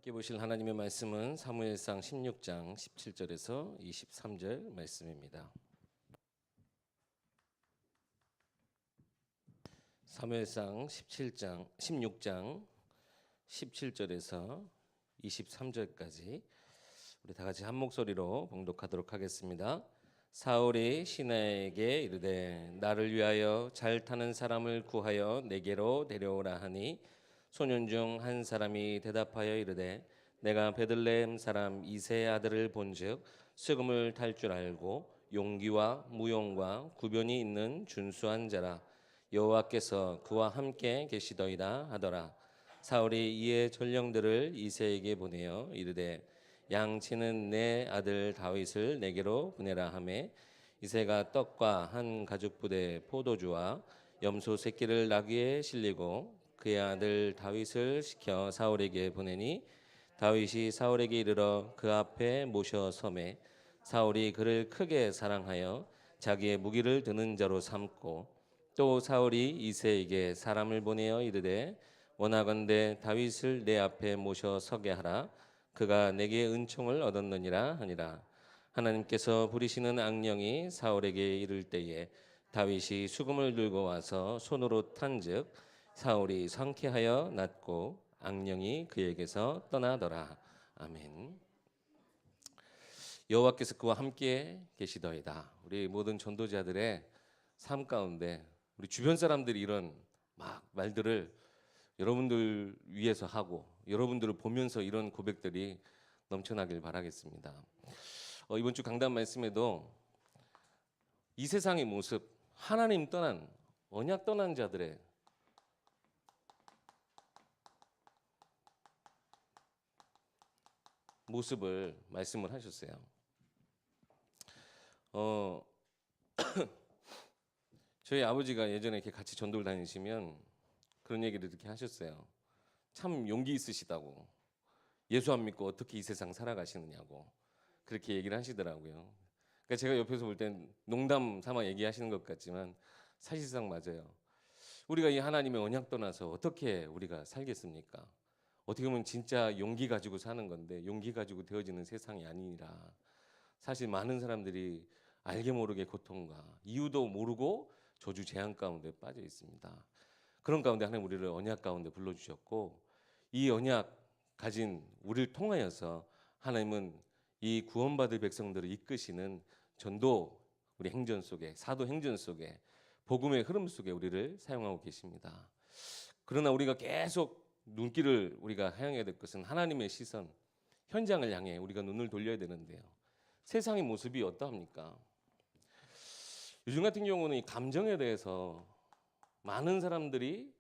함께 보실 하나님의 말씀은 사무엘상 16장 17절에서 23절 말씀입니다. 사무엘상 16장 17절에서 23절까지 우리 다 같이 한 목소리로 봉독하도록 하겠습니다. 사울이 시나에게 이르되 나를 위하여 잘 타는 사람을 구하여 내게로 데려오라 하니 소년 중 한 사람이 대답하여 이르되 내가 베들레헴 사람 이새의 아들을 본즉 수금을 탈 줄 알고 용기와 무용과 구변이 있는 준수한 자라. 여호와께서 그와 함께 계시더이다 하더라. 사울이 이에 전령들을 이새에게 보내어 이르되 양치는 내 아들 다윗을 내게로 보내라 하매 이새가 떡과 한 가죽 부대 포도주와 염소 새끼를 나귀에 실리고 그의 아들 다윗을 시켜 사울에게 보내니 다윗이 사울에게 이르러 그 앞에 모셔 서매 사울이 그를 크게 사랑하여 자기의 무기를 드는 자로 삼고 또 사울이 이새에게 사람을 보내어 이르되 원하건대 다윗을 내 앞에 모셔 서게 하라. 그가 내게 은총을 얻었느니라 하니라. 하나님께서 부리시는 악령이 사울에게 이를 때에 다윗이 수금을 들고 와서 손으로 탄즉 사울이 상쾌하여 낫고 악령이 그에게서 떠나더라. 아멘. 여호와께서 그와 함께 계시더이다. 우리 모든 전도자들의 삶 가운데 우리 주변 사람들이 이런 막 말들을 여러분들 위해서 하고 여러분들을 보면서 이런 고백들이 넘쳐나길 바라겠습니다. 이번 주 강단 말씀에도 이 세상의 모습, 하나님 떠난 언약 떠난 자들의 모습을 말씀을 하셨어요. 저희 아버지가 예전에 이렇게 같이 전도를 다니시면 그런 얘기를 이렇게 하셨어요. 참 용기 있으시다고. 예수 안 믿고 어떻게 이 세상 살아가시느냐고 그렇게 얘기를 하시더라고요. 그러니까 제가 옆에서 볼 땐 농담 삼아 얘기하시는 것 같지만 사실상 맞아요. 우리가 이 하나님의 언약 떠나서 어떻게 우리가 살겠습니까? 어떻게 보면 진짜 용기 가지고 사는 건데 용기 가지고 되어지는 세상이 아니라 사실 많은 사람들이 알게 모르게 고통과 이유도 모르고 저주 재앙 가운데 빠져 있습니다. 그런 가운데 하나님 우리를 언약 가운데 불러주셨고 이 언약 가진 우리를 통하여서 하나님은 이 구원받을 백성들을 이끄시는 전도 우리 행전 속에 사도 행전 속에 복음의 흐름 속에 우리를 사용하고 계십니다. 그러나 우리가 계속 눈길을 우리가 향해야 될 것은 하나님의 시선, 현장을 향해 우리가 눈을 돌려야 되는데요. 세상의 모습이 어떠합니까? 요즘 같은 경우는 이 감정에 대해서 많은 사람들이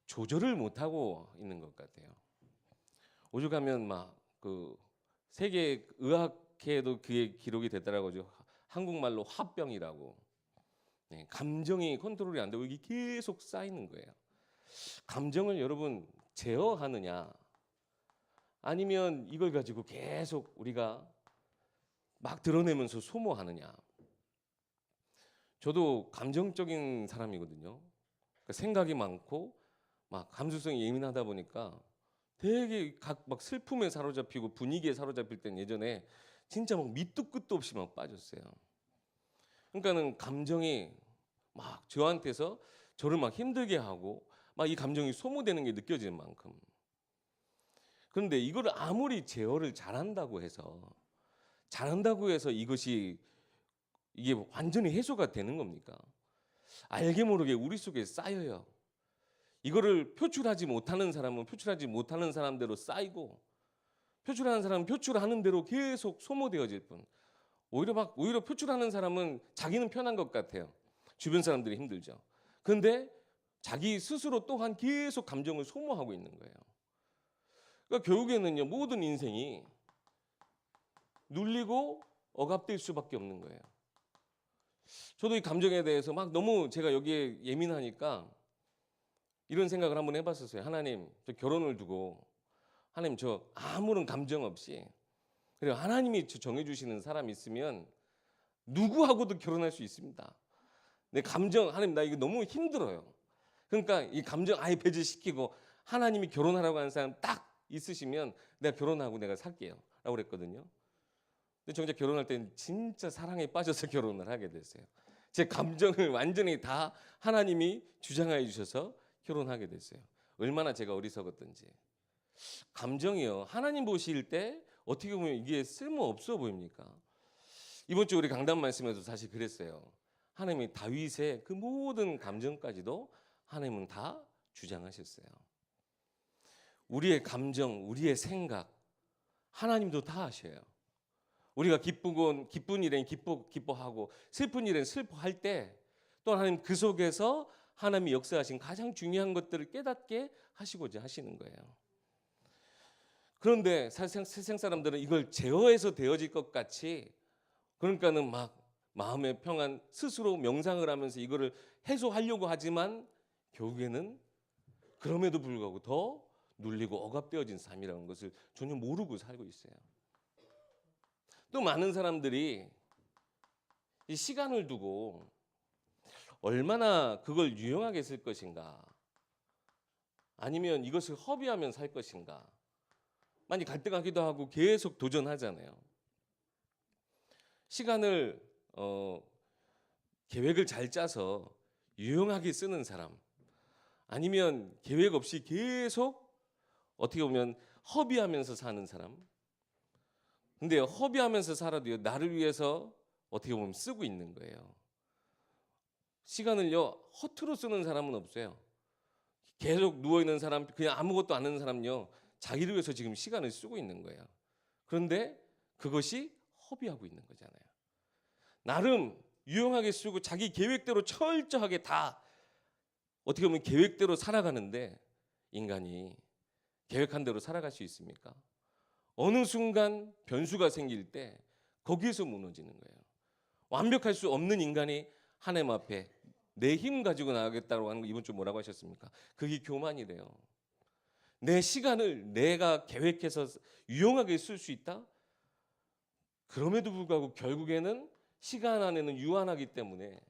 조절을 못하고 있는 것 같아요. 오죽하면 막 그 세계 의학회에도 그게 기록이 됐더라고요. 한국말로 화병이라고. 네, 감정이 컨트롤이 안 되고 이게 계속 쌓이는 거예요. 감정을 여러분 제어하느냐 아니면 이걸 가지고 계속 우리가 막 드러내면서 소모하느냐. 저도 감정적인 사람이거든요. 그러니까 생각이 많고 막 감수성이 예민하다 보니까 되게 막 슬픔에 사로잡히고 분위기에 사로잡힐 땐 예전에 진짜 막 밑도 끝도 없이 막 빠졌어요. 그러니까는 감정이 막 저한테서 저를 막 힘들게 하고 막 이 감정이 소모되는 게 느껴지는 만큼. 그런데 이걸 아무리 제어를 잘한다고 해서 이게 완전히 해소가 되는 겁니까? 알게 모르게 우리 속에 쌓여요. 이거를 표출하지 못하는 사람은 표출하지 못하는 사람대로 쌓이고 표출하는 사람은 표출하는 대로 계속 소모되어질 뿐. 오히려 표출하는 사람은 자기는 편한 것 같아요. 주변 사람들이 힘들죠. 그런데 자기 스스로 또한 계속 감정을 소모하고 있는 거예요. 그러니까 결국에는요 모든 인생이 눌리고 억압될 수밖에 없는 거예요. 저도 이 감정에 대해서 막 너무 제가 여기에 예민하니까 이런 생각을 한번 해봤었어요. 하나님, 저 결혼을 두고 하나님 저 아무런 감정 없이 그리고 하나님이 정해주시는 사람이 있으면 누구하고도 결혼할 수 있습니다. 내 감정 하나님 나 이거 너무 힘들어요. 그러니까 이 감정 아예 배제시키고 하나님이 결혼하라고 하는 사람 딱 있으시면 내가 결혼하고 내가 살게요 라고 그랬거든요. 근데 정작 결혼할 때는 진짜 사랑에 빠져서 결혼을 하게 됐어요. 제 감정을 완전히 다 하나님이 주장해 주셔서 결혼하게 됐어요. 얼마나 제가 어리석었던지. 감정이요, 하나님 보실 때 어떻게 보면 이게 쓸모없어 보입니까? 이번 주 우리 강단 말씀에도 사실 그랬어요. 하나님이 다윗의 그 모든 감정까지도 하나님은 다 주장하셨어요. 우리의 감정, 우리의 생각 하나님도 다 하셔요. 우리가 기쁜 일엔 기뻐하고 슬픈 일엔 슬퍼할 때 또 하나님 그 속에서 하나님이 역사하신 가장 중요한 것들을 깨닫게 하시고자 하시는 거예요. 그런데 세상 사람들은 이걸 제어해서 되어질 것 같이, 그러니까는 막 마음의 평안 스스로 명상을 하면서 이거를 해소하려고 하지만 결국에는 그럼에도 불구하고 더 눌리고 억압되어진 삶이라는 것을 전혀 모르고 살고 있어요. 또 많은 사람들이 이 시간을 두고 얼마나 그걸 유용하게 쓸 것인가, 아니면 이것을 허비하면 살 것인가 많이 갈등하기도 하고 계속 도전하잖아요. 시간을 계획을 잘 짜서 유용하게 쓰는 사람, 아니면 계획 없이 계속 어떻게 보면 허비하면서 사는 사람. 근데 허비하면서 살아도요, 나를 위해서 어떻게 보면 쓰고 있는 거예요. 시간을요 허투루 쓰는 사람은 없어요. 계속 누워있는 사람, 그냥 아무것도 안 하는 사람요, 자기를 위해서 지금 시간을 쓰고 있는 거예요. 그런데 그것이 허비하고 있는 거잖아요. 나름 유용하게 쓰고 자기 계획대로 철저하게 다 어떻게 보면 계획대로 살아가는데, 인간이 계획한 대로 살아갈 수 있습니까? 어느 순간 변수가 생길 때 거기에서 무너지는 거예요. 완벽할 수 없는 인간이 하나님 앞에 내 힘 가지고 나가겠다고 하는 거, 이번 주 뭐라고 하셨습니까? 그게 교만이래요. 내 시간을 내가 계획해서 유용하게 쓸 수 있다? 그럼에도 불구하고 결국에는 시간 안에는 유한하기 때문에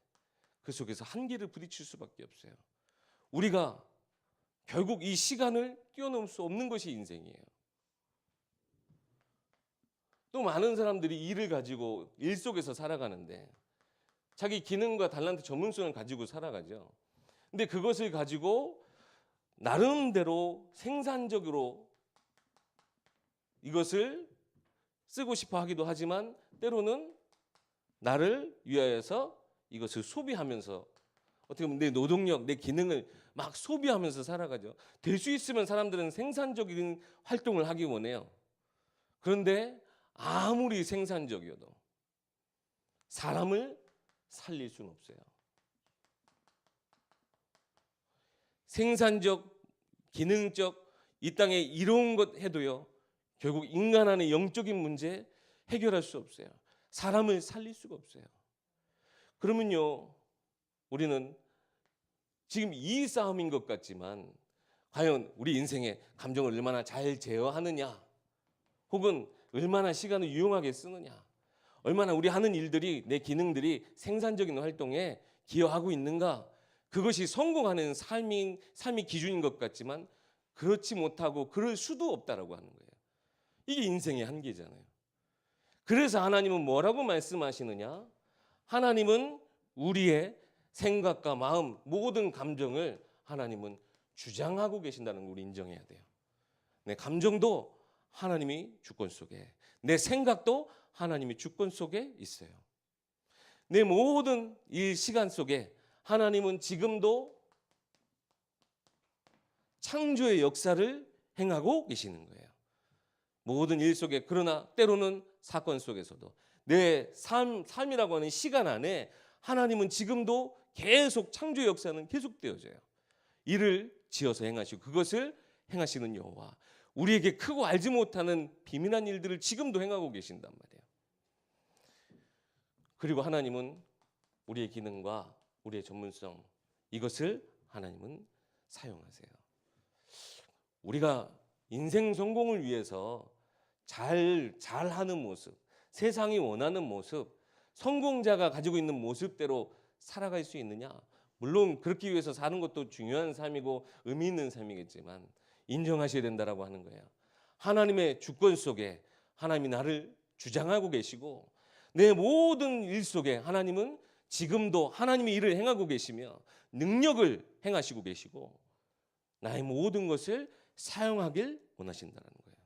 그 속에서 한계를 부딪힐 수밖에 없어요. 우리가 결국 이 시간을 뛰어넘을 수 없는 것이 인생이에요. 또 많은 사람들이 일을 가지고 일 속에서 살아가는데 자기 기능과 달란트 전문성을 가지고 살아가죠. 근데 그것을 가지고 나름대로 생산적으로 이것을 쓰고 싶어 하기도 하지만 때로는 나를 위하여서 이것을 소비하면서 어떻게 보면 내 노동력, 내 기능을 막 소비하면서 살아가죠. 될 수 있으면 사람들은 생산적인 활동을 하기 원해요. 그런데 아무리 생산적이어도 사람을 살릴 수는 없어요. 생산적, 기능적, 이 땅에 이로운 것 해도요, 결국 인간 안의 영적인 문제 해결할 수 없어요. 사람을 살릴 수가 없어요. 그러면요, 우리는 지금 이 싸움인 것 같지만 과연 우리 인생의 감정을 얼마나 잘 제어하느냐, 혹은 얼마나 시간을 유용하게 쓰느냐, 얼마나 우리 하는 일들이, 내 기능들이 생산적인 활동에 기여하고 있는가, 그것이 성공하는 삶이 기준인 것 같지만 그렇지 못하고 그럴 수도 없다라고 하는 거예요. 이게 인생의 한계잖아요. 그래서 하나님은 뭐라고 말씀하시느냐? 하나님은 우리의 생각과 마음, 모든 감정을 하나님은 주장하고 계신다는 걸 우리 인정해야 돼요. 내 감정도 하나님이 주권 속에, 내 생각도 하나님이 주권 속에 있어요. 내 모든 이 시간 속에 하나님은 지금도 창조의 역사를 행하고 계시는 거예요. 모든 일 속에, 그러나 때로는 사건 속에서도 내 삶이라고 하는 시간 안에 하나님은 지금도 계속 창조의 역사는 계속되어져요. 일을 지어서 행하시고 그것을 행하시는 여호와, 우리에게 크고 알지 못하는 비밀한 일들을 지금도 행하고 계신단 말이에요. 그리고 하나님은 우리의 기능과 우리의 전문성, 이것을 하나님은 사용하세요. 우리가 인생 성공을 위해서 잘하는 모습, 세상이 원하는 모습, 성공자가 가지고 있는 모습대로 살아갈 수 있느냐? 물론 그렇기 위해서 사는 것도 중요한 삶이고 의미 있는 삶이겠지만 인정하셔야 된다라고 하는 거예요. 하나님의 주권 속에 하나님이 나를 주장하고 계시고, 내 모든 일 속에 하나님은 지금도 하나님의 일을 행하고 계시며 능력을 행하시고 계시고 나의 모든 것을 사용하길 원하신다는 거예요.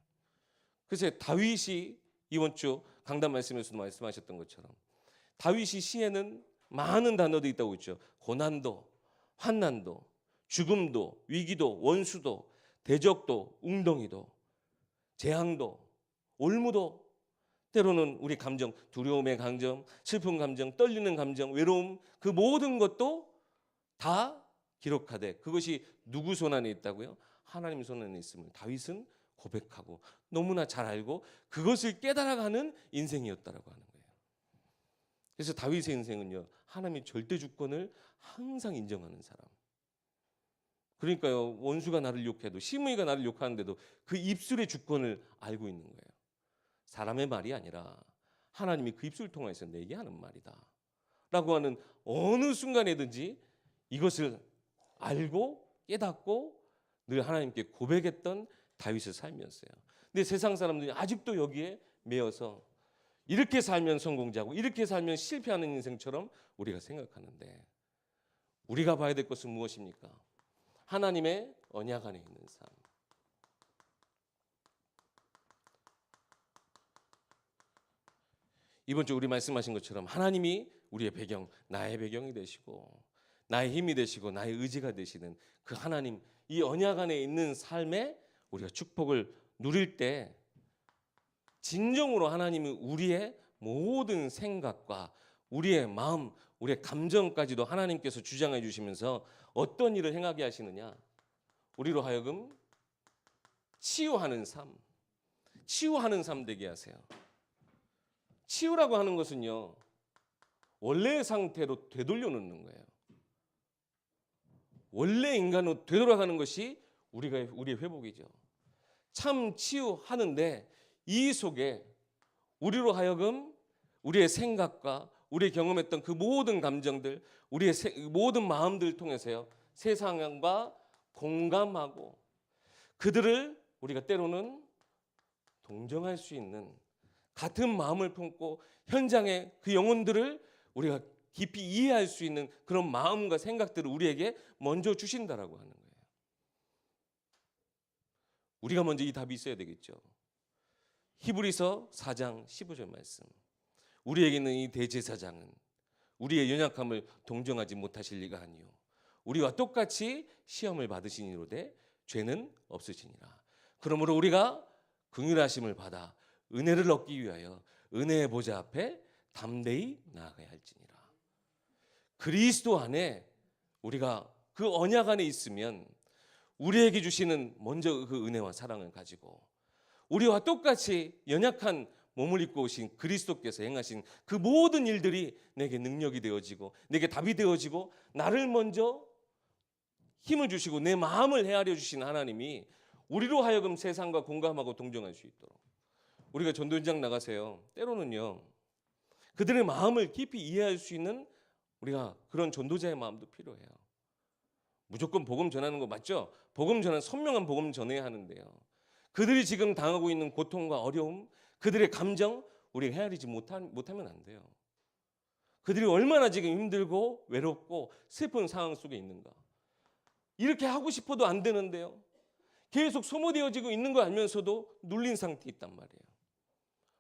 그래서 다윗이 이번 주 강단 말씀에서도 말씀하셨던 것처럼 다윗이 시에는 많은 단어들이 있다고 했죠. 고난도, 환난도, 죽음도, 위기도, 원수도, 대적도, 웅덩이도, 재앙도, 올무도, 때로는 우리 감정, 두려움의 감정, 슬픈 감정, 떨리는 감정, 외로움, 그 모든 것도 다 기록하되 그것이 누구 손 안에 있다고요? 하나님 손 안에 있음을 다윗은 고백하고 너무나 잘 알고 그것을 깨달아가는 인생이었다라고 하는 거예요. 그래서 다윗의 인생은요, 하나님의 절대 주권을 항상 인정하는 사람. 그러니까요, 원수가 나를 욕해도, 시므이가 나를 욕하는데도 그 입술의 주권을 알고 있는 거예요. 사람의 말이 아니라 하나님이 그 입술을 통해서 내게 하는 말이다 라고 하는 어느 순간에든지 이것을 알고 깨닫고 늘 하나님께 고백했던 다윗의 삶이었어요. 근데 세상 사람들이 아직도 여기에 매여서 이렇게 살면 성공자고 이렇게 살면 실패하는 인생처럼 우리가 생각하는데, 우리가 봐야 될 것은 무엇입니까? 하나님의 언약 안에 있는 삶. 이번 주 우리 말씀하신 것처럼 하나님이 우리의 배경, 나의 배경이 되시고 나의 힘이 되시고 나의 의지가 되시는 그 하나님, 이 언약 안에 있는 삶에 우리가 축복을 누릴 때 진정으로 하나님이 우리의 모든 생각과 우리의 마음, 우리의 감정까지도 하나님께서 주장해 주시면서 어떤 일을 행하게 하시느냐? 우리로 하여금 치유하는 삶, 치유하는 삶 되게 하세요. 치유라고 하는 것은요, 원래의 상태로 되돌려 놓는 거예요. 원래 인간으로 되돌아가는 것이 우리의 회복이죠. 참 치유하는데 이 속에 우리로 하여금 우리의 생각과 우리 경험했던 그 모든 감정들, 우리의 모든 마음들을 통해서요, 세상과 공감하고 그들을 우리가 때로는 동정할 수 있는, 같은 마음을 품고 현장의 그 영혼들을 우리가 깊이 이해할 수 있는 그런 마음과 생각들을 우리에게 먼저 주신다라고 하는 거예요. 우리가 먼저 이 답이 있어야 되겠죠. 히브리서 4장 15절 말씀. 우리에게 있는 이 대제사장은 우리의 연약함을 동정하지 못하실 리가 아니요 우리와 똑같이 시험을 받으시니로되 죄는 없으시니라. 그러므로 우리가 긍휼하심을 받아 은혜를 얻기 위하여 은혜의 보좌 앞에 담대히 나아가야 할지니라. 그리스도 안에 우리가 그 언약 안에 있으면 우리에게 주시는 먼저 그 은혜와 사랑을 가지고 우리와 똑같이 연약한 몸을 입고 오신 그리스도께서 행하신 그 모든 일들이 내게 능력이 되어지고 내게 답이 되어지고 나를 먼저 힘을 주시고 내 마음을 헤아려 주신 하나님이 우리로 하여금 세상과 공감하고 동정할 수 있도록, 우리가 전도 현장 나가세요. 때로는요, 그들의 마음을 깊이 이해할 수 있는 우리가 그런 전도자의 마음도 필요해요. 무조건 복음 전하는 거 맞죠? 복음 전하는 선명한 복음 전해야 하는데요, 그들이 지금 당하고 있는 고통과 어려움, 그들의 감정 우리가 헤아리지 못하면 안 돼요. 그들이 얼마나 지금 힘들고 외롭고 슬픈 상황 속에 있는가. 이렇게 하고 싶어도 안 되는데요, 계속 소모되어지고 있는 거 알면서도 눌린 상태에 있단 말이에요.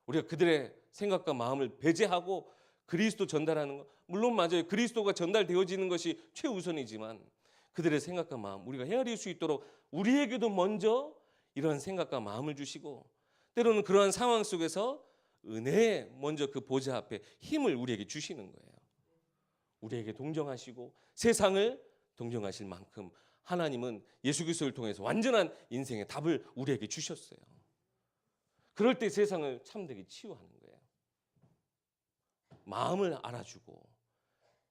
우리가 그들의 생각과 마음을 배제하고 그리스도 전달하는 것, 물론 맞아요. 그리스도가 전달되어지는 것이 최우선이지만 그들의 생각과 마음 우리가 헤아릴 수 있도록 우리에게도 먼저 이러한 생각과 마음을 주시고, 때로는 그러한 상황 속에서 은혜에 먼저 그 보좌 앞에 힘을 우리에게 주시는 거예요. 우리에게 동정하시고 세상을 동정하실 만큼 하나님은 예수 그리스도를 통해서 완전한 인생의 답을 우리에게 주셨어요. 그럴 때 세상을 참되게 치유하는 거예요. 마음을 알아주고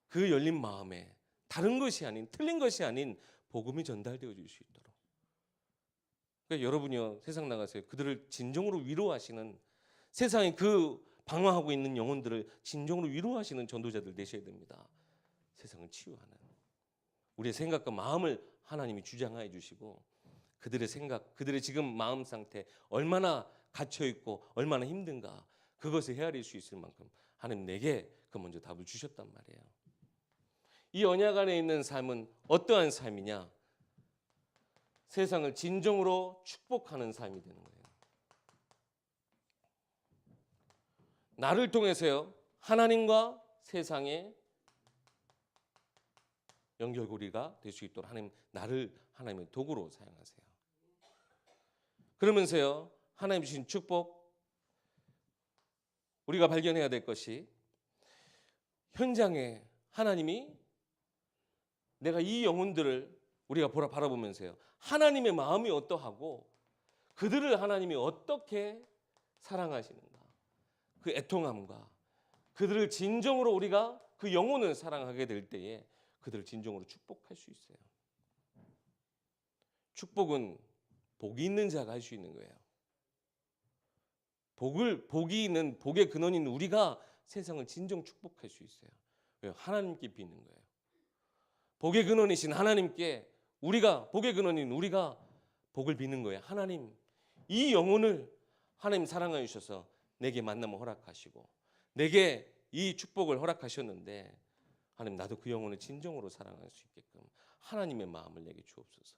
그 열린 마음에 다른 것이 아닌, 틀린 것이 아닌 복음이 전달되어 줄 수 있도록. 그러니까 여러분이요, 세상 나가세요. 그들을 진정으로 위로하시는, 세상에 그 방황하고 있는 영혼들을 진정으로 위로하시는 전도자들 되셔야 됩니다. 세상을 치유하는 우리의 생각과 마음을 하나님이 주장하여 주시고 그들의 생각, 그들의 지금 마음 상태 얼마나 갇혀 있고 얼마나 힘든가, 그것을 헤아릴 수 있을 만큼 하나님 내게 그 먼저 답을 주셨단 말이에요. 이 언약 안에 있는 삶은 어떠한 삶이냐? 세상을 진정으로 축복하는 삶이 되는 거예요. 나를 통해서요, 하나님과 세상의 연결고리가 될 수 있도록 하나님, 나를 하나님의 도구로 사용하세요. 그러면서요, 하나님 주신 축복, 우리가 발견해야 될 것이, 현장에 하나님이, 내가 이 영혼들을 우리가 바라보면서요, 하나님의 마음이 어떠하고 그들을 하나님이 어떻게 사랑하시는가, 그 애통함과 그들을 진정으로 우리가 그 영혼을 사랑하게 될 때에 그들을 진정으로 축복할 수 있어요. 축복은 복이 있는 자가 할 수 있는 거예요. 복이 있는, 복의 근원인 우리가 세상을 진정 축복할 수 있어요. 왜요? 하나님께 비는 거예요. 복의 근원이신 하나님께 복의 근원인 우리가 복을 비는 거예요. 하나님, 이 영혼을 하나님 사랑하여 주셔서 내게 만남을 허락하시고 내게 이 축복을 허락하셨는데, 하나님, 나도 그 영혼을 진정으로 사랑할 수 있게끔 하나님의 마음을 내게 주옵소서.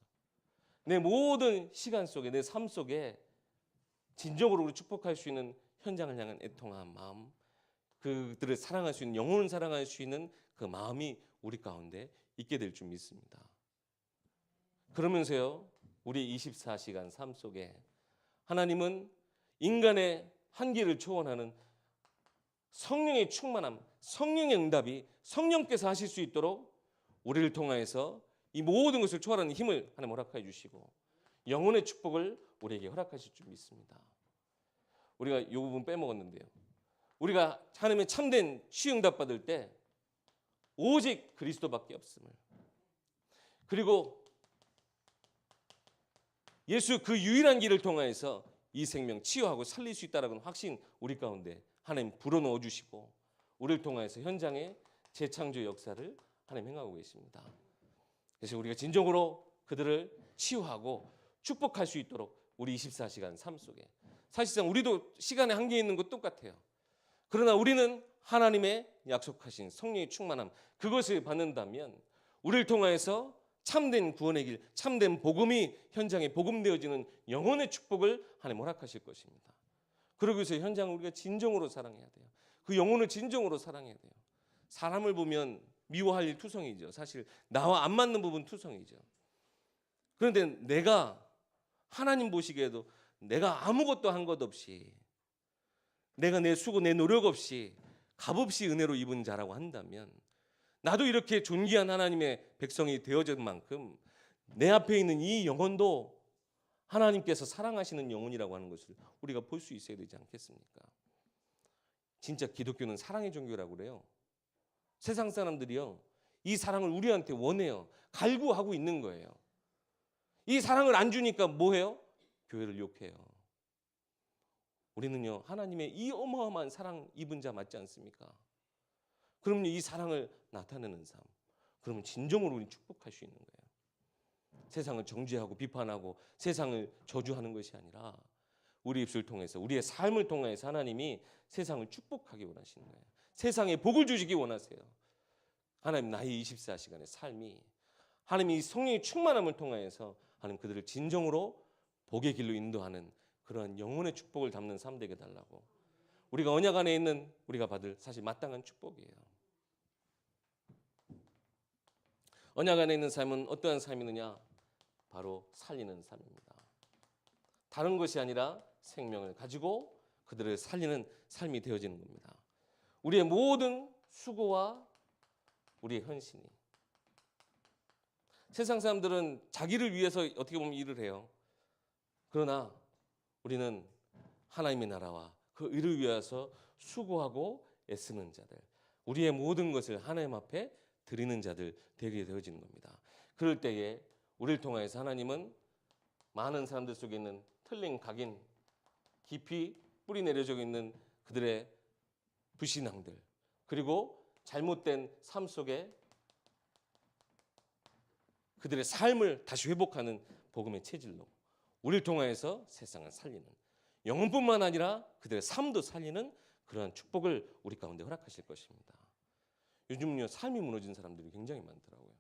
내 모든 시간 속에, 내 삶 속에 진정으로 우리 축복할 수 있는 현장을 향한 애통한 마음, 그들을 사랑할 수 있는, 영혼을 사랑할 수 있는 그 마음이 우리 가운데 있게 될 줄 믿습니다. 그러면서요, 우리 24시간 삶 속에 하나님은 인간의 한계를 초월하는 성령의 충만함, 성령의 응답이 성령께서 하실 수 있도록 우리를 통하여서 이 모든 것을 초월하는 힘을 하나님 허락해 주시고 영혼의 축복을 우리에게 허락하실 줄 믿습니다. 우리가 이 부분 빼먹었는데요, 우리가 하나님의 참된 시응답 받을 때 오직 그리스도밖에 없음을, 그리고 예수 그 유일한 길을 통하여서 이 생명 치유하고 살릴 수 있다라는 확신 우리 가운데 하나님 불어넣어 주시고 우리를 통하여서 현장의 재창조 역사를 하나님 행하고 계십니다. 그래서 우리가 진정으로 그들을 치유하고 축복할 수 있도록 우리 24시간 삶 속에, 사실상 우리도 시간에 한계 있는 것 똑같아요. 그러나 우리는 하나님의 약속하신 성령의 충만함, 그것을 받는다면 우리를 통하여서 참된 구원의 길, 참된 복음이 현장에 복음되어지는 영혼의 축복을 하나님 허락하실 것입니다. 그러기 위해서 현장을 우리가 진정으로 사랑해야 돼요. 그 영혼을 진정으로 사랑해야 돼요. 사람을 보면 미워할 일 투성이죠. 사실 나와 안 맞는 부분 투성이죠. 그런데 내가 하나님 보시기에도 내가 아무것도 한 것 없이, 내가 내 수고 내 노력 없이 값없이 은혜로 입은 자라고 한다면, 나도 이렇게 존귀한 하나님의 백성이 되어진 만큼 내 앞에 있는 이 영혼도 하나님께서 사랑하시는 영혼이라고 하는 것을 우리가 볼 수 있어야 되지 않겠습니까? 진짜 기독교는 사랑의 종교라고 그래요. 세상 사람들이요, 이 사랑을 우리한테 원해요. 갈구하고 있는 거예요. 이 사랑을 안 주니까 뭐해요? 교회를 욕해요. 우리는요, 하나님의 이 어마어마한 사랑 입은 자 맞지 않습니까? 그러면 이 사랑을 나타내는 삶, 그러면 진정으로 우리 축복할 수 있는 거예요. 세상을 정죄하고 비판하고 세상을 저주하는 것이 아니라 우리 입술을 통해서, 우리의 삶을 통해서 하나님이 세상을 축복하기 원하시는 거예요. 세상에 복을 주시기 원하세요. 하나님, 나의 24시간의 삶이 하나님이 성령의 충만함을 통하여서 하나님 그들을 진정으로 복의 길로 인도하는 그러한 영혼의 축복을 담는 삶 되게 달라고, 우리가 언약 안에 있는 우리가 받을 사실 마땅한 축복이에요. 언약 안에 있는 삶은 어떠한 삶이느냐? 바로 살리는 삶입니다. 다른 것이 아니라 생명을 가지고 그들을 살리는 삶이 되어지는 겁니다. 우리의 모든 수고와 우리의 헌신이, 세상 사람들은 자기를 위해서 어떻게 보면 일을 해요. 그러나 우리는 하나님의 나라와 그 일을 위해서 수고하고 애쓰는 자들, 우리의 모든 것을 하나님 앞에 드리는 자들 되게 되어지는 겁니다. 그럴 때에 우리를 통하여서 하나님은 많은 사람들 속에 있는 틀린 각인, 깊이 뿌리 내려져 있는 그들의 불신앙들, 그리고 잘못된 삶 속에 그들의 삶을 다시 회복하는 복음의 체질로 우리를 통하여서 세상을 살리는, 영혼뿐만 아니라 그들의 삶도 살리는 그러한 축복을 우리 가운데 허락하실 것입니다. 요즘은요, 삶이 무너진 사람들이 굉장히 많더라고요.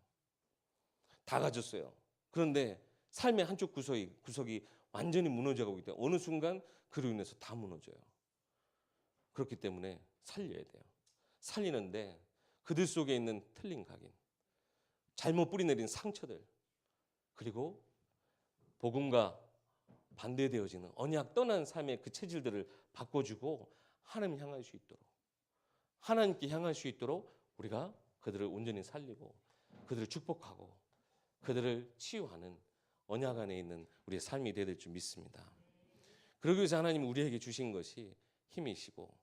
다 가졌어요. 그런데 삶의 한쪽 구석이 완전히 무너져가고 있다. 어느 순간 그로 인해서 다 무너져요. 그렇기 때문에 살려야 돼요. 살리는데 그들 속에 있는 틀린 각인, 잘못 뿌리내린 상처들, 그리고 복음과 반대되어지는 언약 떠난 삶의 그 체질들을 바꿔주고 하나님 향할 수 있도록, 하나님께 향할 수 있도록 우리가 그들을 온전히 살리고 그들을 축복하고 그들을 치유하는 언약 안에 있는 우리의 삶이 되어야 될 줄 믿습니다. 그러기 위해서 하나님은 우리에게 주신 것이 힘이시고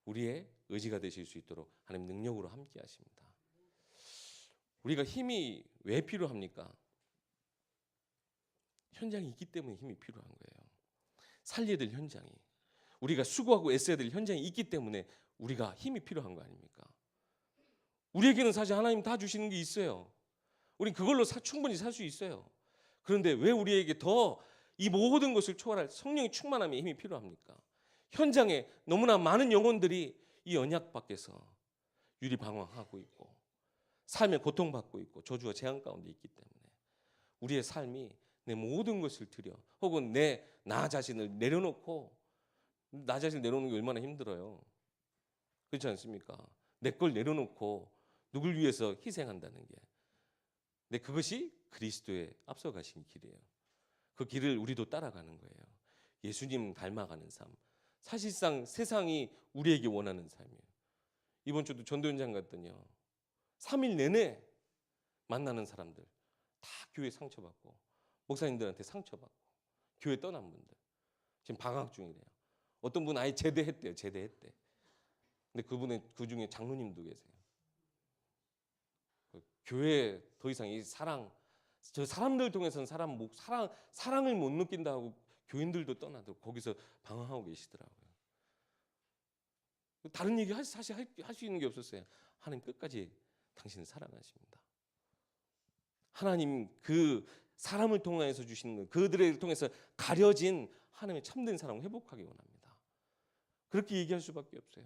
우리의 의지가 되실 수 있도록 하나님 능력으로 함께 하십니다. 우리가 힘이 왜 필요합니까? 현장이 있기 때문에 힘이 필요한 거예요. 살려야 될 현장이, 우리가 수고하고 애써야 될 현장이 있기 때문에 우리가 힘이 필요한 거 아닙니까? 우리에게는 사실 하나님 다 주시는 게 있어요. 우린 그걸로 충분히 살 수 있어요. 그런데 왜 우리에게 더 이 모든 것을 초월할 성령의 충만함의 힘이 필요합니까? 현장에 너무나 많은 영혼들이 이 언약 밖에서 유리방황하고 있고 삶에 고통받고 있고 저주와 재앙 가운데 있기 때문에 우리의 삶이 내 모든 것을 드려 혹은 나 자신을 내려놓고, 나 자신을 내려놓는 게 얼마나 힘들어요. 그렇지 않습니까? 내 걸 내려놓고 누굴 위해서 희생한다는 게, 근데 그것이 그리스도의 앞서가신 길이에요. 그 길을 우리도 따라가는 거예요. 예수님 닮아가는 삶. 사실상 세상이 우리에게 원하는 삶이에요. 이번 주도 전도 현장 갔더니요, 3일 내내 만나는 사람들 다 교회 상처받고 목사님들한테 상처받고 교회 떠난 분들 지금 방학 중이래요. 어떤 분은 아예 제대했대요. 제대했대. 근데 그 중에 장로님도 계세요. 교회 더 이상 이 저 사람들 통해서는 사랑을 못 느낀다고 교인들도 떠나도 거기서 방황하고 계시더라고요. 다른 얘기 사실 할 수 있는 게 없었어요. 하나님 끝까지 당신을 사랑하십니다. 하나님 그 사람을 통해서 주시는 것, 그들을 통해서 가려진 하나님의 참된 사랑을 회복하기 원합니다. 그렇게 얘기할 수밖에 없어요.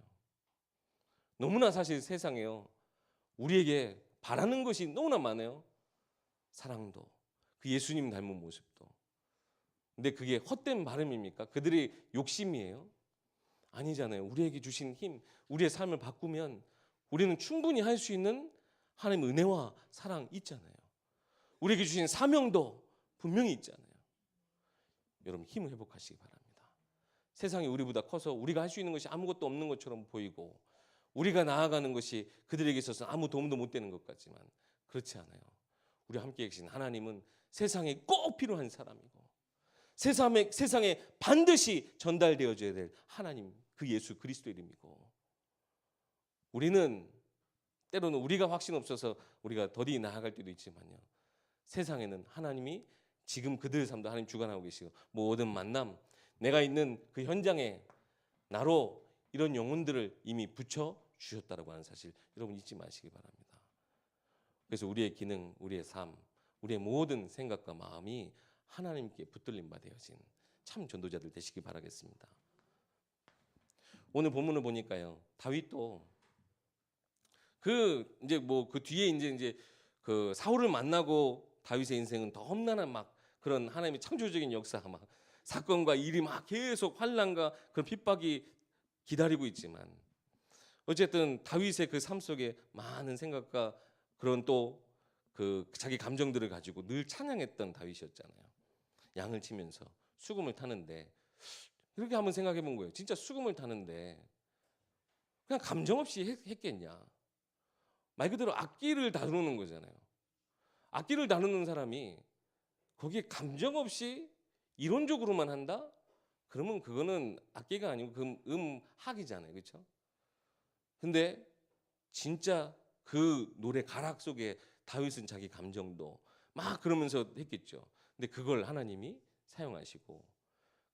너무나 사실 세상에요, 우리에게 바라는 것이 너무나 많아요. 사랑도, 그 예수님 닮은 모습도. 근데 그게 헛된 바람입니까? 그들의 욕심이에요? 아니잖아요. 우리에게 주신 힘, 우리의 삶을 바꾸면 우리는 충분히 할 수 있는 하나님의 은혜와 사랑 있잖아요. 우리에게 주신 사명도 분명히 있잖아요. 여러분 힘을 회복하시기 바랍니다. 세상이 우리보다 커서 우리가 할 수 있는 것이 아무것도 없는 것처럼 보이고 우리가 나아가는 것이 그들에게 있어서 아무 도움도 못 되는 것 같지만 그렇지 않아요. 우리 함께 계신 하나님은 세상에 꼭 필요한 사람이고 세상에 반드시 전달되어져야 될 하나님, 그 예수 그리스도 이름이고, 우리는 때로는 우리가 확신 없어서 우리가 더디 나아갈 때도 있지만요, 세상에는 하나님이 지금 그들의 삶도 하나님 주관하고 계시고 모든 만남, 내가 있는 그 현장에 나로 이런 영혼들을 이미 붙여 주셨다라고 하는 사실 여러분 잊지 마시기 바랍니다. 그래서 우리의 기능, 우리의 삶, 우리의 모든 생각과 마음이 하나님께 붙들림 바 되어진 참 전도자들 되시기 바라겠습니다. 오늘 본문을 보니까요, 다윗도 그 뒤에 이제 그 사울을 만나고 다윗의 인생은 더 험난한 막 그런 하나님의 창조적인 역사, 막 사건과 일이 막 계속 환난과 그런 핍박이 기다리고 있지만 어쨌든 다윗의 그 삶 속에 많은 생각과 그런 또 그 자기 감정들을 가지고 늘 찬양했던 다윗이었잖아요. 양을 치면서 수금을 타는데, 그렇게 한번 생각해 본 거예요. 진짜 수금을 타는데 그냥 감정 없이 했겠냐? 말 그대로 악기를 다루는 거잖아요. 악기를 다루는 사람이 거기에 감정 없이 이론적으로만 한다? 그러면 그거는 악기가 아니고 음악이잖아요. 그렇죠? 근데 진짜 그 노래 가락 속에 다윗은 자기 감정도 막 그러면서 했겠죠. 근데 그걸 하나님이 사용하시고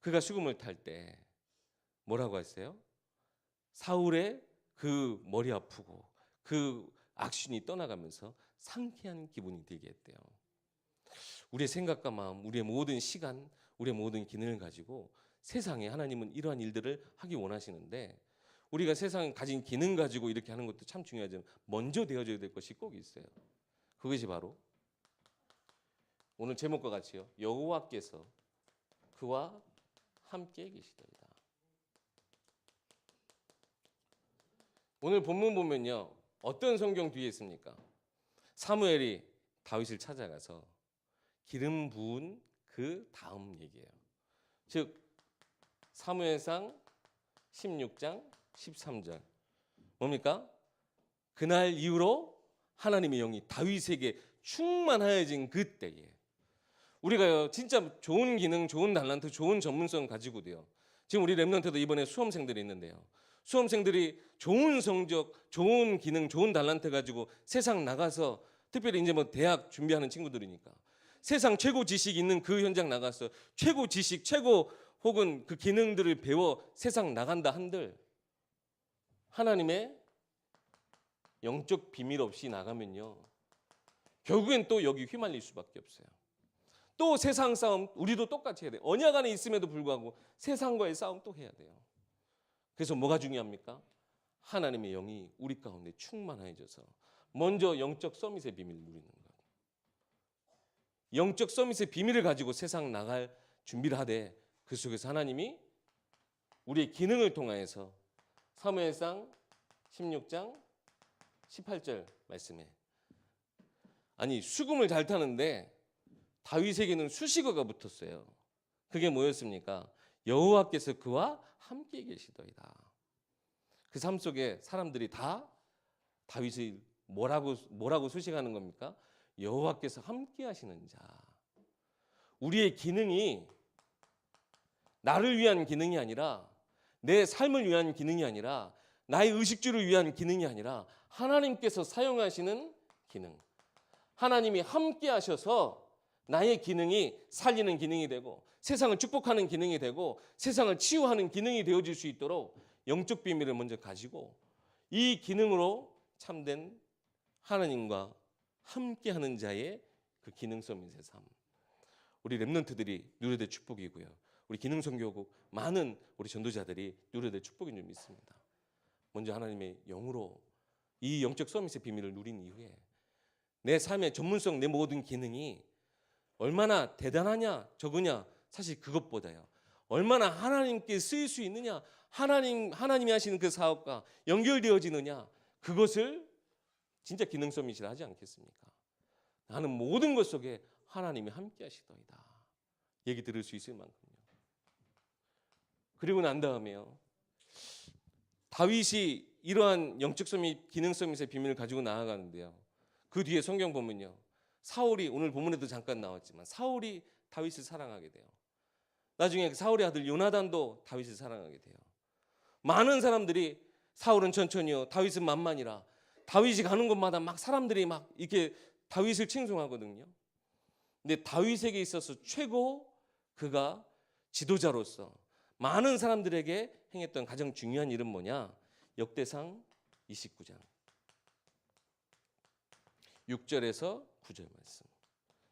그가 수금을 탈 때 뭐라고 했어요? 사울의 그 머리 아프고 그 악신이 떠나가면서 상쾌한 기분이 들게 했대요. 우리의 생각과 마음, 우리의 모든 시간, 우리의 모든 기능을 가지고 세상에 하나님은 이러한 일들을 하기 원하시는데 우리가 세상에 가진 기능 가지고 이렇게 하는 것도 참 중요하지만 먼저 되어져야 될 것이 꼭 있어요. 그것이 바로 오늘 제목과 같이요. 여호와께서 그와 함께 계시더이다. 오늘 본문 보면요. 어떤 성경 뒤에 있습니까? 사무엘이 다윗을 찾아가서 기름 부은 그 다음 얘기예요. 즉 사무엘상 16장 13절 뭡니까? 그날 이후로 하나님의 영이 다윗에게 충만하여진 그때에 우리가요 진짜 좋은 기능, 좋은 달란트, 좋은 전문성 가지고 돼요. 지금 우리 랩런트도 이번에 수험생들이 있는데요. 수험생들이 좋은 성적, 좋은 기능, 좋은 달란트 가지고 세상 나가서 특별히 이제 뭐 대학 준비하는 친구들이니까 세상 최고 지식 있는 그 현장 나가서 최고 지식, 최고 혹은 그 기능들을 배워 세상 나간다 한들 하나님의 영적 비밀 없이 나가면요. 결국엔 또 여기 휘말릴 수밖에 없어요. 또 세상 싸움 우리도 똑같이 해야 돼요. 언약 안에 있음에도 불구하고 세상과의 싸움 또 해야 돼요. 그래서 뭐가 중요합니까? 하나님의 영이 우리 가운데 충만해져서 먼저 영적 서밋의 비밀을 누리는 것. 영적 서밋의 비밀을 가지고 세상 나갈 준비를 하되 그 속에서 하나님이 우리의 기능을 통하여서 사무엘상 16장 18절 말씀에 아니 수금을 잘 타는데 다윗에게는 수식어가 붙었어요. 그게 뭐였습니까? 여호와께서 그와 함께 계시더이다. 그 삶 속에 사람들이 다 다윗을 뭐라고 수식하는 겁니까? 여호와께서 함께 하시는 자. 우리의 기능이 나를 위한 기능이 아니라 내 삶을 위한 기능이 아니라 나의 의식주를 위한 기능이 아니라 하나님께서 사용하시는 기능. 하나님이 함께 하셔서 나의 기능이 살리는 기능이 되고 세상을 축복하는 기능이 되고 세상을 치유하는 기능이 되어질 수 있도록 영적 비밀을 먼저 가지고 이 기능으로 참된 하나님과 함께하는 자의 그 기능 서밋의 삶. 우리 랩런트들이 누려야 될 축복이고요. 우리 기능 선교국 많은 우리 전도자들이 누려야 될 축복인 줄 믿습니다. 먼저 하나님의 영으로 이 영적 서밋의 비밀을 누린 이후에 내 삶의 전문성, 내 모든 기능이 얼마나 대단하냐 적으냐 사실 그것보다요. 얼마나 하나님께 쓰일 수 있느냐 하나님이 하시는 그 사업과 연결되어지느냐 그것을 진짜 기능 서밋이라 하지 않겠습니까? 나는 모든 것 속에 하나님이 함께 하시더이다. 얘기 들을 수 있을 만큼요. 그리고 난 다음에요. 다윗이 이러한 영적 서밋, 기능 서밋의 비밀을 가지고 나아가는데요. 그 뒤에 성경 보면요. 사울이 오늘 본문에도 잠깐 나왔지만 사울이 다윗을 사랑하게 돼요. 나중에 사울의 아들 요나단도 다윗을 사랑하게 돼요. 많은 사람들이 사울은 천천히요. 다윗은 만만이라. 다윗이 가는 곳마다 막 사람들이 막 이렇게 다윗을 칭송하거든요. 근데 다윗에게 있어서 최고 그가 지도자로서 많은 사람들에게 행했던 가장 중요한 일은 뭐냐? 역대상 29장 6절에서 9절 말씀.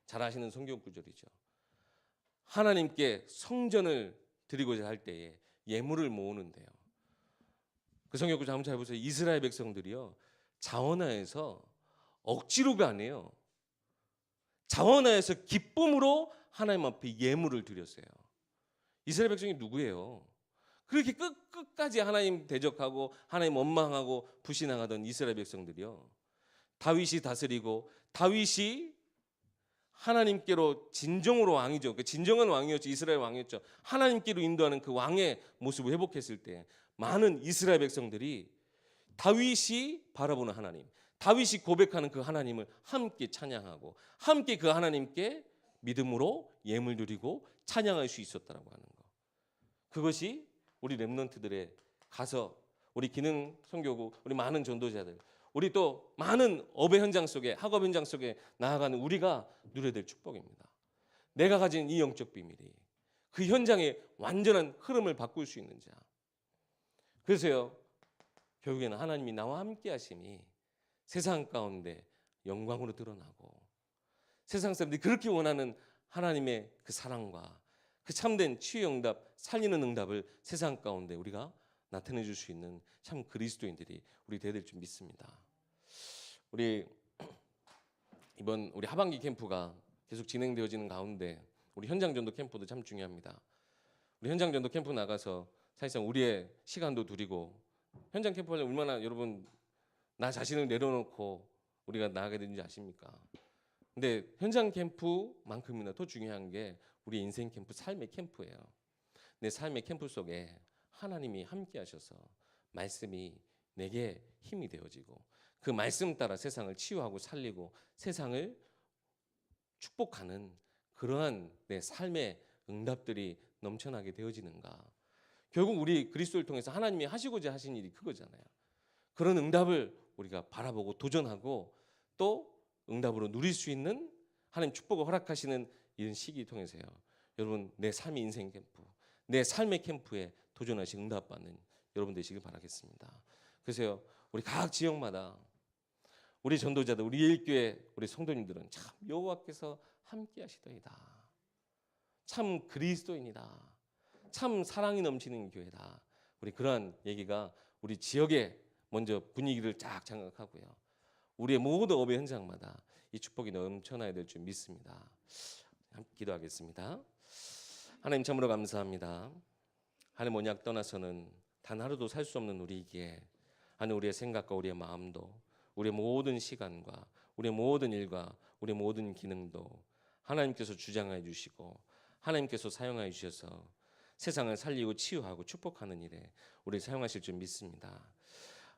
잘 아시는 성경 구절이죠. 하나님께 성전을 드리고자 할 때에 예물을 모으는데요. 그 성경 구절 한번 잘 보세요. 이스라엘 백성들이요. 자원하에서 억지로가 아니에요. 자원하에서 기쁨으로 하나님 앞에 예물을 드렸어요. 이스라엘 백성이 누구예요? 그렇게 끝까지 하나님 대적하고 하나님 원망하고 불신앙하던 이스라엘 백성들이요. 다윗이 다스리고 다윗이 하나님께로 진정으로 왕이죠. 그 진정한 왕이었죠. 이스라엘 왕이었죠. 하나님께로 인도하는 그 왕의 모습을 회복했을 때 많은 이스라엘 백성들이 다윗이 바라보는 하나님, 다윗이 고백하는 그 하나님을 함께 찬양하고 함께 그 하나님께 믿음으로 예물 드리고 찬양할 수 있었다라고 하는 거. 그것이 우리 랩런트들의 가서 우리 기능 선교국, 우리 많은 전도자들, 우리 또 많은 업의 현장 속에 학업 현장 속에 나아가는 우리가 누려야 될 축복입니다. 내가 가진 이 영적 비밀이 그 현장의 완전한 흐름을 바꿀 수 있는 자. 그래서요. 결국에는 하나님이 나와 함께 하심이 세상 가운데 영광으로 드러나고 세상 사람들이 그렇게 원하는 하나님의 그 사랑과 그 참된 치유 응답, 살리는 응답을 세상 가운데 우리가 나타내 줄 수 있는 참 그리스도인들이 우리 되어야 될 줄 믿습니다. 우리 이번 우리 하반기 캠프가 계속 진행되어지는 가운데 우리 현장 전도 캠프도 참 중요합니다. 우리 현장 전도 캠프 나가서 사실상 우리의 시간도 드리고 현장 캠프 하려면 얼마나 여러분 나 자신을 내려놓고 우리가 나가게 되는지 아십니까? 근데 현장 캠프만큼이나 더 중요한 게 우리 인생 캠프, 삶의 캠프예요. 내 삶의 캠프 속에 하나님이 함께 하셔서 말씀이 내게 힘이 되어지고 그 말씀 따라 세상을 치유하고 살리고 세상을 축복하는 그러한 내 삶의 응답들이 넘쳐나게 되어지는가. 결국 우리 그리스도를 통해서 하나님이 하시고자 하신 일이 그거잖아요. 그런 응답을 우리가 바라보고 도전하고 또 응답으로 누릴 수 있는 하나님 축복을 허락하시는 이런 시기 통해서요. 여러분 내 삶의 인생 캠프, 내 삶의 캠프에 도전하시 응답받는 여러분 되시길 바라겠습니다. 그래서 우리 각 지역마다 우리 전도자들, 우리 일교회, 우리 성도님들은 참 여호와께서 함께 하시더이다. 참 그리스도인이다. 참 사랑이 넘치는 교회다. 우리 그러한 얘기가 우리 지역에 먼저 분위기를 쫙 장악하고요. 우리의 모든 업의 현장마다 이 축복이 넘쳐나야 될 줄 믿습니다. 함께 기도하겠습니다. 하나님 참으로 감사합니다. 하나님 언약 떠나서는 단 하루도 살 수 없는 우리에게 하나님 우리의 생각과 우리의 마음도 우리의 모든 시간과 우리의 모든 일과 우리의 모든 기능도 하나님께서 주장해 주시고 하나님께서 사용하여 주셔서 세상을 살리고 치유하고 축복하는 일에 우리를 사용하실 줄 믿습니다.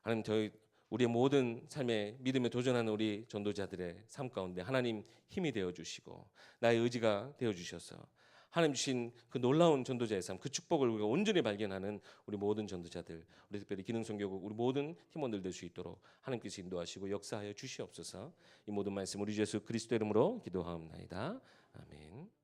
하나님 저희 우리의 모든 삶에 믿음에 도전하는 우리 전도자들의 삶 가운데 하나님 힘이 되어 주시고 나의 의지가 되어 주셔서 하나님 주신 그 놀라운 전도자의 삶, 그 축복을 우리가 온전히 발견하는 우리 모든 전도자들, 우리 특별히 기능선교국 우리 모든 팀원들 될 수 있도록 하나님께서 인도하시고 역사하여 주시옵소서. 이 모든 말씀 우리 주 예수 그리스도 이름으로 기도하옵나이다. 아멘.